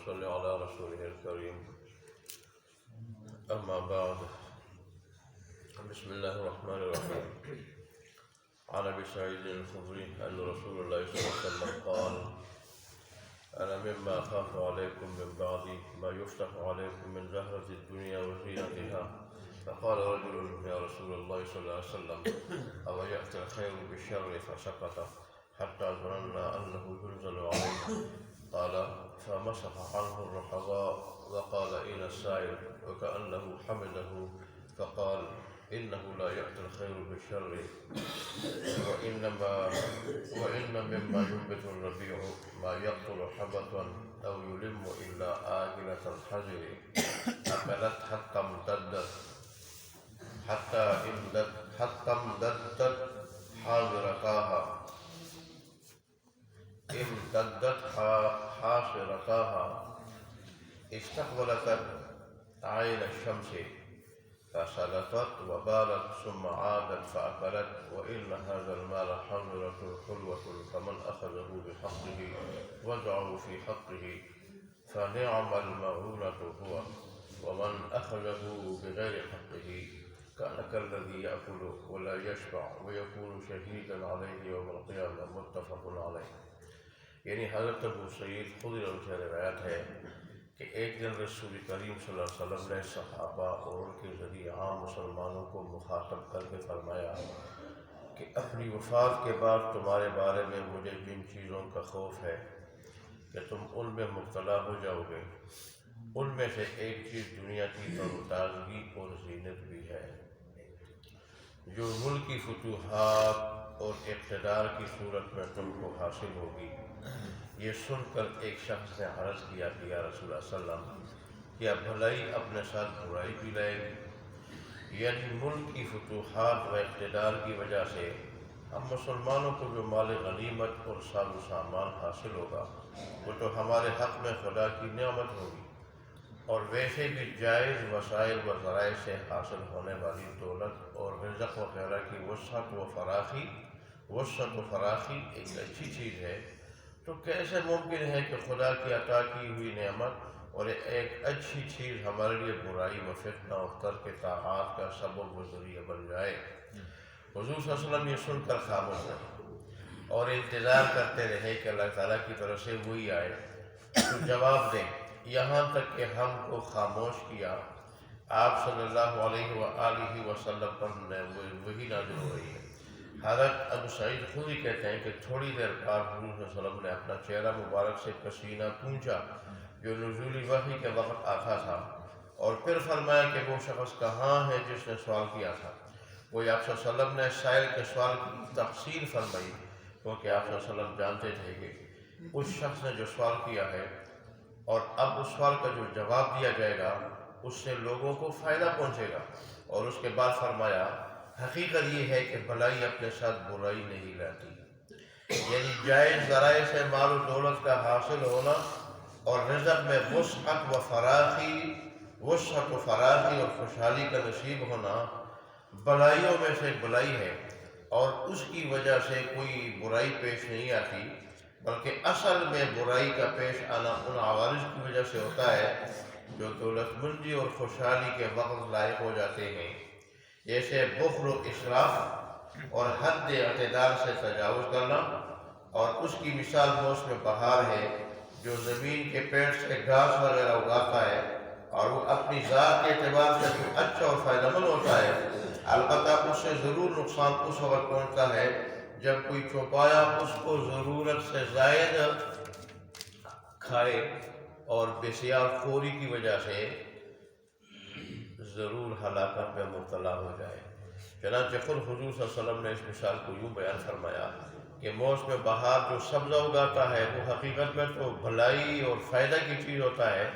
صل على رسوله الكريم. أما بعد، بسم الله الرحمن الرحيم. عن أبي سعيد الخدري أن رسول الله صلى الله عليه وسلم قال: أنا مما أخاف عليكم من بعدي ما يفتح عليكم من زهرة الدنيا وزينتها. فقال رجل: يا رسول الله صلى الله عليه وسلم، أو يأتي الخير بالشر؟ فسكت حتى ظننا أنه ينزل عليه. قال: فمسح عنه الرحضاء وقال: أين السائل؟ وكأنه حمده، فقال: إنه لا يأتي الخير بالشر، وإن مما ينبت الربيع ما يقتل حبة أو يلم إلا آكلة الحجر أكلت حتى امتدت حاصرتاها استقبلت عين الشمس فسلطت وبالت ثم عادت فأكلت. وإن هذا المال حنظلة حلوة فمن أخذه بحقه وضعه في حقه فنعم المعونة هو، ومن أخذه بغير حقه كان كالذي يأكل ولا يشبع ويكون شهيدا عليه يوم القيامة. متفق علیہ. یعنی حضرت ابو سعید خدری سے روایت ہے کہ ایک دن رسول کریم صلی اللہ علیہ وسلم نے صحابہ اور ان کے ذریعے عام مسلمانوں کو مخاطب کر کے فرمایا کہ اپنی وفات کے بعد تمہارے بارے میں مجھے جن چیزوں کا خوف ہے کہ تم ان میں مبتلا ہو جاؤ گے، ان میں سے ایک چیز دنیا کی تر و تازگی اور زینت بھی ہے، جو ملکی فتوحات اور اقتدار کی صورت میں تم کو حاصل ہوگی۔ یہ سن کر ایک شخص نے عرض کیا کہ یا رسول اللہ صلی اللہ علیہ وسلم، کیا بھلائی اپنے ساتھ برائی بھی لائے گی؟ یعنی ملک کی فتوحات و اقتدار کی وجہ سے ہم مسلمانوں کو جو مال غنیمت اور ساز و سامان حاصل ہوگا وہ تو ہمارے حق میں خدا کی نعمت ہوگی، اور ویسے بھی جائز وسائل و ذرائع سے حاصل ہونے والی دولت اور رزق وغیرہ کی وسعت و فراخی ایک اچھی چیز ہے، تو کیسے ممکن ہے کہ خدا کی عطا کی ہوئی نعمت اور ایک اچھی چیز ہمارے لیے برائی و فتنہ اور ترک طاعات کا سبب و ذریعہ بن جائے؟ حضور صلی اللہ علیہ وسلم یہ سن کر خاموش رہے اور انتظار کرتے رہے کہ اللہ تعالیٰ کی طرف سے وہی آئے تو جواب دیں، یہاں تک کہ ہم کو خاموش کیا آپ صلی اللہ علیہ وآلہ وسلم پر وہی نازل ہو رہی ہے۔ حضرت ابو سعید خدری کہتے ہیں کہ تھوڑی دیر بعد حضور صلی اللہ علیہ وسلم نے اپنا چہرہ مبارک سے پسینہ پونچھا جو نزولی وحی کے وقت آتا تھا، اور پھر فرمایا کہ وہ شخص کہاں ہے جس نے سوال کیا تھا؟ وہی آپ صلی اللہ علیہ وسلم نے سائل کے سوال کی تفصیل فرمائی، کیونکہ آپ صلی اللہ علیہ وسلم جانتے تھے کہ اس شخص نے جو سوال کیا ہے اور اب اس سوال کا جو جواب دیا جائے گا اس سے لوگوں کو فائدہ پہنچے گا، اور اس کے بعد فرمایا حقیقت یہ ہے کہ بھلائی اپنے ساتھ برائی نہیں لاتی۔ یعنی جائز ذرائع سے مال و دولت کا حاصل ہونا اور رزق میں وسعت و فراخی اور خوشحالی کا نصیب ہونا بلائیوں میں سے بلائی ہے، اور اس کی وجہ سے کوئی برائی پیش نہیں آتی، بلکہ اصل میں برائی کا پیش آنا ان عوارض کی وجہ سے ہوتا ہے جو دولت مندی اور خوشحالی کے وقت لائق ہو جاتے ہیں، جیسے بخل و اسراف اور حد اعتدال سے تجاوز کرنا۔ اور اس کی مثال موسم بہار ہے جو زمین کے پیڑ سے گھاس وغیرہ اگاتا ہے، اور وہ اپنی ذات کے اعتبار سے تو اچھا اور فائدہ مند ہوتا ہے، البتہ اس سے ضرور نقصان اس وقت پہنچتا ہے جب کوئی چوپایا اس کو ضرورت سے زائد کھائے اور بسیار خوری کی وجہ سے ضرور ہلاکت میں مبتلا ہو جائے۔ چنانچہ خود حضور صلی اللہ علیہ وسلم نے اس مثال کو یوں بیان فرمایا کہ موسم بہار جو سبزہ اگاتا ہے وہ حقیقت میں تو بھلائی اور فائدہ کی چیز ہوتا ہے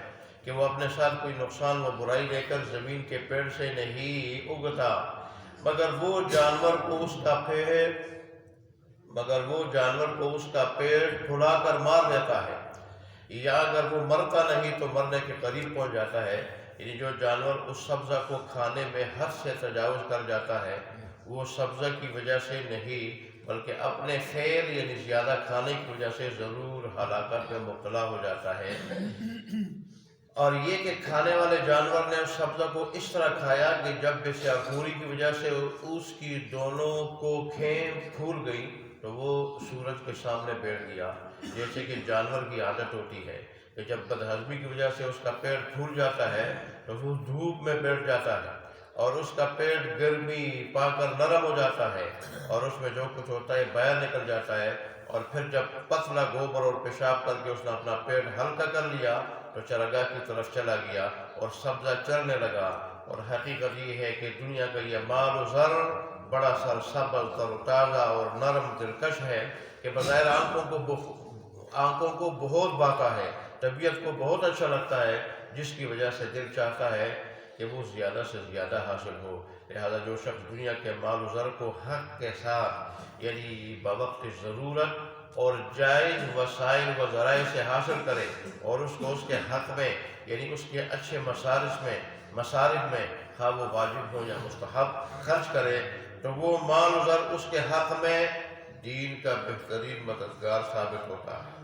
کہ وہ اپنے ساتھ کوئی نقصان و برائی لے کر زمین کے پیڑ سے نہیں اگتا، مگر وہ جانور کو اس کا پیڑ پھلا کر مار دیتا ہے، یا اگر وہ مرتا نہیں تو مرنے کے قریب پہنچ جاتا ہے۔ یعنی جو جانور اس سبزہ کو کھانے میں حد سے تجاوز کر جاتا ہے وہ سبزہ کی وجہ سے نہیں بلکہ اپنے فعل یعنی زیادہ کھانے کی وجہ سے ضرور ہلاکت میں مبتلا ہو جاتا ہے۔ اور یہ کہ کھانے والے جانور نے اس سبزہ کو اس طرح کھایا کہ جب بے سیاکوری کی وجہ سے اس کی دونوں کوکھیں پھول گئی تو وہ سورج کے سامنے بیٹھ گیا، جیسے کہ جانور کی عادت ہوتی ہے کہ جب بدہضمی کی وجہ سے اس کا پیٹ پھول جاتا ہے تو وہ دھوپ میں بیٹھ جاتا ہے اور اس کا پیٹ گرمی پا کر نرم ہو جاتا ہے اور اس میں جو کچھ ہوتا ہے باہر نکل جاتا ہے، اور پھر جب پتلا گوبر اور پیشاب کر کے اس نے اپنا پیٹ ہلکا کر لیا تو چراگاہ کی طرف چلا گیا اور سبزہ چرنے لگا۔ اور حقیقت یہ ہے کہ دنیا کا یہ مال و زر بڑا سرسبز تر و تازہ اور نرم دلکش ہے کہ بظاہر آنکھوں کو بہت بھاتا ہے، طبیعت کو بہت اچھا لگتا ہے، جس کی وجہ سے دل چاہتا ہے کہ وہ زیادہ سے زیادہ حاصل ہو۔ لہذا جو شخص دنیا کے مال و زر کو حق کے ساتھ یعنی بوقت ضرورت اور جائز وسائل و ذرائع سے حاصل کرے اور اس کو اس کے حق میں یعنی اس کے اچھے مصارف میں خواہ وہ واجب ہو یا مستحب خرچ کرے تو وہ مال و زر اس کے حق میں دین کا بہترین مددگار ثابت ہوتا ہے۔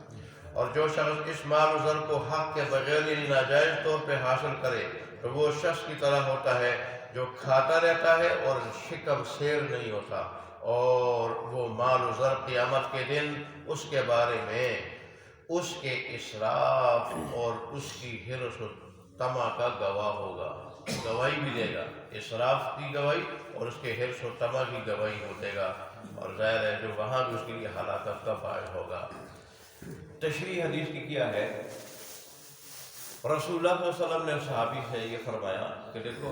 اور جو شخص اس مال و زر کو حق کے بغیر یعنی ناجائز طور پہ حاصل کرے تو وہ شخص کی طرح ہوتا ہے جو کھاتا رہتا ہے اور شکم سیر نہیں ہوتا، اور وہ مال و زر قیامت کے دن اس کے بارے میں اس کے اسراف اور اس کی حرص و طمع کا گواہ ہوگا، گواہی بھی دے گا، اسراف کی گواہی اور اس کے حرص و طمع کی گواہی ہو دے گا، اور ظاہر ہے جو وہاں بھی اس کے لیے ہلاکت کا باعث ہوگا۔ تشریح حدیث کی کیا ہے؟ رسول اللہ صلی اللہ علیہ وسلم نے صحابی سے یہ فرمایا کہ دیکھو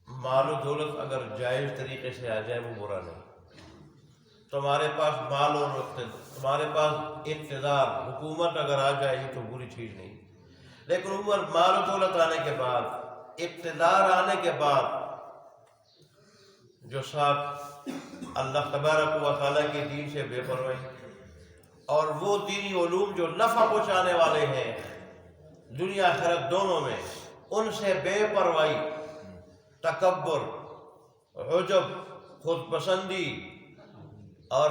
مال و دولت اگر جائز طریقے سے آ جائے وہ برا نہیں، تمہارے پاس مال اور تمہارے پاس اقتدار حکومت اگر آ جائے یہ تو بری چیز نہیں، لیکن عمر مال و دولت آنے کے بعد اقتدار آنے کے بعد جو ساتھ اللہ تبارک و تعالیٰ کے دین سے بے پرواہی اور وہ دینی علوم جو نفع پہنچانے والے ہیں دنیا آخرت دونوں میں، ان سے بے پرواہی، تکبر، عجب، خود پسندی اور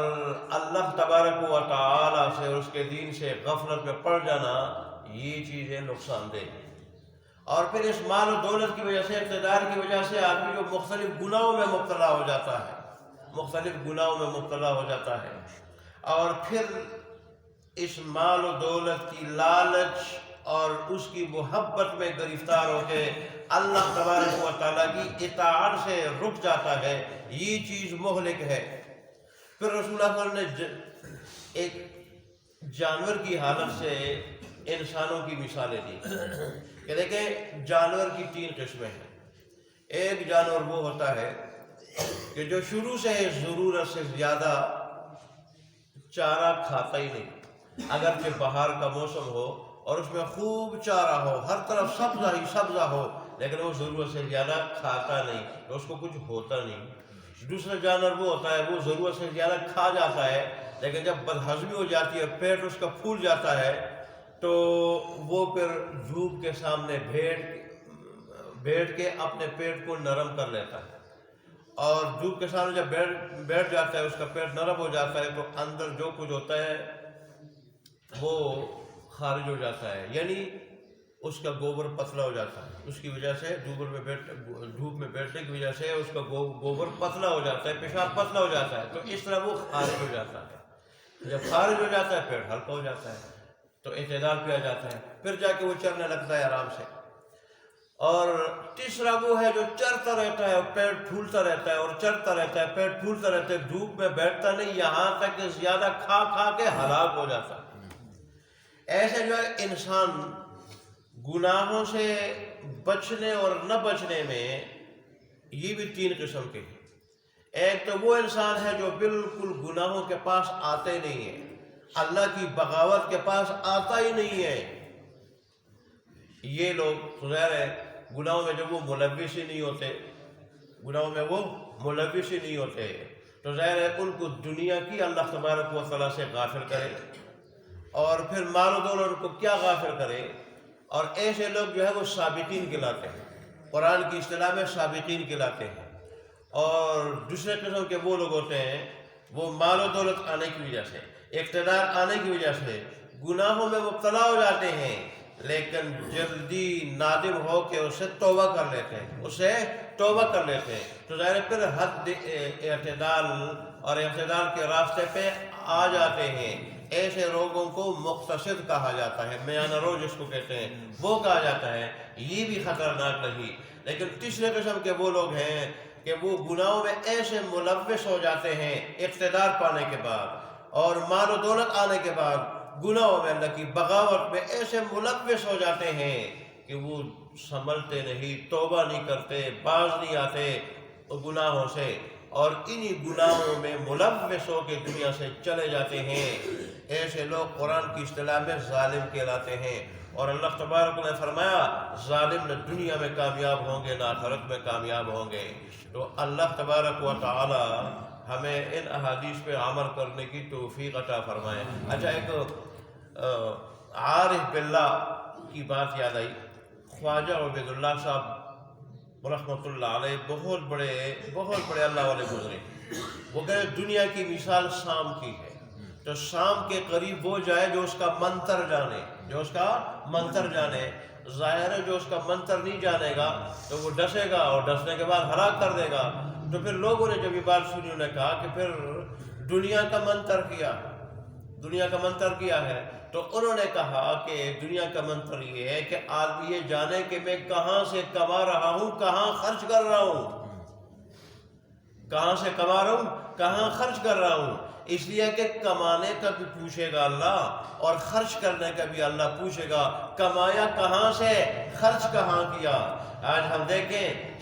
اللہ تبارک و تعالیٰ سے اور اس کے دین سے غفلت میں پڑ جانا، یہ چیزیں نقصان دہ ہیں۔ اور پھر اس مال و دولت کی وجہ سے اقتدار کی وجہ سے آدمی جو مختلف گناہوں میں مبتلا ہو جاتا ہے اور پھر اس مال و دولت کی لالچ اور اس کی محبت میں گرفتار ہو کے اللہ تبارک و تعالیٰ کی اطاعت سے رک جاتا ہے، یہ چیز مہلک ہے۔ پھر رسول اللہ صلی اللہ علیہ وسلم نے ایک جانور کی حالت سے انسانوں کی مثالیں دی کہ دیکھیں جانور کی 3 قسمیں ہیں۔ ایک جانور وہ ہوتا ہے کہ جو شروع سے ضرورت سے زیادہ چارہ کھاتا ہی نہیں، اگرچہ بہار کا موسم ہو اور اس میں خوب چارہ ہو، ہر طرف سبزہ ہی سبزہ ہو، لیکن وہ ضرورت سے زیادہ کھاتا نہیں تو اس کو کچھ ہوتا نہیں۔ دوسرا جانور وہ ہوتا ہے وہ ضرورت سے زیادہ کھا جاتا ہے، لیکن جب بدہضمی ہو جاتی ہے پیٹ اس کا پھول جاتا ہے تو وہ پھر دھوپ کے سامنے بیٹھ کے اپنے پیٹ کو نرم کر لیتا ہے، اور دھوپ کے سامنے جب بیٹھ جاتا ہے اس کا پیٹ نرم ہو جاتا ہے تو اندر جو کچھ ہوتا ہے وہ خارج ہو جاتا ہے، یعنی اس کا گوبر پتلا ہو جاتا ہے، اس کی وجہ سے دھوپ میں بیٹھنے کی وجہ سے اس کا گوبر پتلا ہو جاتا ہے، پیشاب پتلا ہو جاتا ہے، تو اس طرح وہ خارج ہو جاتا ہے۔ جب خارج ہو جاتا ہے پیٹ ہلکا ہو جاتا ہے تو اعتدال پہ آ جاتا ہے، پھر جا کے وہ چرنے لگتا ہے آرام سے۔ اور تیسرا وہ ہے جو چرتا رہتا ہے اور پیٹ پھولتا رہتا ہے اور چرتا رہتا ہے، پیٹ پھولتا رہتا ہے، دھوپ میں بیٹھتا نہیں، یہاں تک کہ زیادہ کھا کے ہلاک ہو جاتا ہے۔ ایسے جو ہے انسان گناہوں سے بچنے اور نہ بچنے میں یہ بھی 3 قسم کے ہیں۔ ایک تو وہ انسان ہے جو بالکل گناہوں کے پاس آتے نہیں ہے، اللہ کی بغاوت کے پاس آتا ہی نہیں ہے۔ یہ لوگ ظاہر ہے گناہوں میں جب وہ ملوث ہی نہیں ہوتے تو ظاہر ہے ان کو دنیا کی اللہ تبارک و تعالیٰ سے غافل کرے، اور پھر مال و دولت کو کیا غافل کرے۔ اور ایسے لوگ جو ہے وہ سابقین کہلاتے ہیں، قرآن کی اصطلاح میں سابقین کہلاتے ہیں۔ اور دوسرے قسم کے وہ لوگ ہوتے ہیں وہ مال و دولت آنے کی وجہ سے، اقتدار آنے کی وجہ سے گناہوں میں مبتلا ہو جاتے ہیں، لیکن جلدی نادم ہو کے اسے توبہ کر لیتے ہیں، تو ظاہر پھر حد اعتدال اور اعتدال کے راستے پہ آ جاتے ہیں۔ ایسے لوگوں کو مقتصد کہا جاتا ہے، میانہ رو جس کو کہتے ہیں وہ کہا جاتا ہے، یہ بھی خطرناک نہیں۔ لیکن تیسرے قسم کے وہ لوگ ہیں کہ وہ گناہوں میں ایسے ملوث ہو جاتے ہیں اقتدار پانے کے بعد اور مال و دولت آنے کے بعد، گناہوں میں اللہ کی بغاوت میں ایسے ملوث ہو جاتے ہیں کہ وہ سنبھلتے نہیں، توبہ نہیں کرتے، باز نہیں آتے گناہوں سے، اور انہی گناہوں میں ملوث ہو کے دنیا سے چلے جاتے ہیں۔ ایسے لوگ قرآن کی اصطلاح میں ظالم کہلاتے ہیں، اور اللہ تبارک نے فرمایا ظالم نہ دنیا میں کامیاب ہوں گے نہ آخرت میں کامیاب ہوں گے۔ تو اللہ تبارک و تعالی ہمیں ان احادیث پہ عمل کرنے کی توفیق عطا فرمائے۔ اچھا، ایک عارف باللہ کی بات یاد آئی، خواجہ عبید اللہ صاحب رحمۃ اللہ علیہ بہت بڑے اللہ والے گزرے۔ وہ کہتے دنیا کی مثال شام کی ہے، تو شام کے قریب وہ جائے جو اس کا منتر جانے، ظاہر ہے جو اس کا منتر نہیں جانے گا تو وہ ڈسے گا اور ڈسنے کے بعد ہلاک کر دے گا۔ تو پھر لوگوں نے جب یہ بات سنی، انہوں نے کہا کہ پھر دنیا کا منتر کیا ہے، تو انہوں نے کہا کہ دنیا کا منتر یہ ہے کہ آدمی یہ جانے کہ میں کہاں سے کما رہا ہوں، کہاں خرچ کر رہا ہوں، کہاں سے کما رہا ہوں، کہاں خرچ کر رہا ہوں۔ اس لیے کہ کمانے کا بھی پوچھے گا اللہ اور خرچ کرنے کا بھی اللہ پوچھے گا، کمایا کہاں سے، خرچ کہاں کیا۔ آج ہم دیکھیں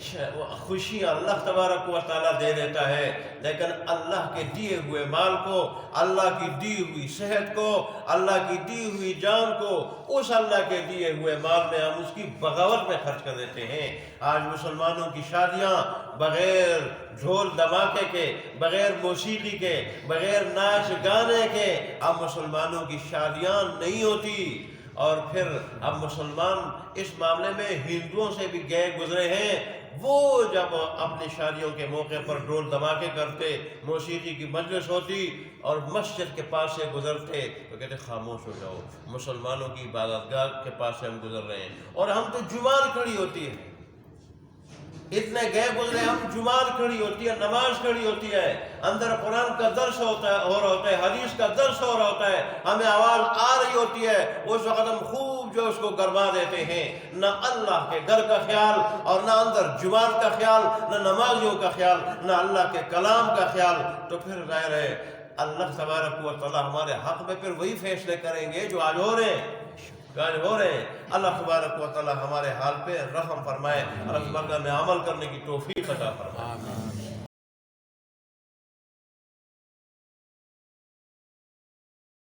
خوشیاں اللہ تبارک و تعالیٰ دے دیتا ہے، لیکن اللہ کے دیے ہوئے مال کو، اللہ کی دی ہوئی صحت کو، اللہ کی دی ہوئی جان کو، اس اللہ کے دیے ہوئے مال میں ہم اس کی بغاوت میں خرچ کر دیتے ہیں۔ آج مسلمانوں کی شادیاں بغیر ڈھول دھماکے کے، بغیر موسیقی کے، بغیر ناچ گانے کے اب مسلمانوں کی شادیاں نہیں ہوتی، اور پھر اب مسلمان اس معاملے میں ہندوؤں سے بھی گئے گزرے ہیں۔ وہ جب اپنی شادیوں کے موقع پر ڈھول دھماکے کرتے، موسیقی کی مجلس ہوتی اور مسجد کے پاس سے گزرتے تو کہتے خاموش ہو جاؤ، مسلمانوں کی عبادت گاہ کے پاس سے ہم گزر رہے ہیں، اور ہم تو جمعہ کھڑی ہوتی ہے، اتنے گئے گزرے ہم، جمعہ کھڑی ہوتی ہے، نماز کھڑی ہوتی ہے، اندر قرآن کا درس ہو رہا ہوتا ہے، حدیث کا درس ہو رہا ہوتا ہے، ہمیں آواز آ رہی ہوتی ہے، اس وقت ہم خوب جو اس کو گرما دیتے ہیں، نہ اللہ کے گھر کا خیال اور نہ اندر جمعہ کا خیال، نہ نمازیوں کا خیال، نہ اللہ کے کلام کا خیال۔ تو پھر ظاہر ہے اللہ تبارک و تعالیٰ ہمارے حق میں پھر وہی فیصلے کریں گے جو آج ہو رہے ہیں۔ اللہ تبارک و تعالیٰ ہمارے حال پہ رحم فرمائے اور اس بارگاہ میں عمل کرنے کی توفیق عطا فرمائے۔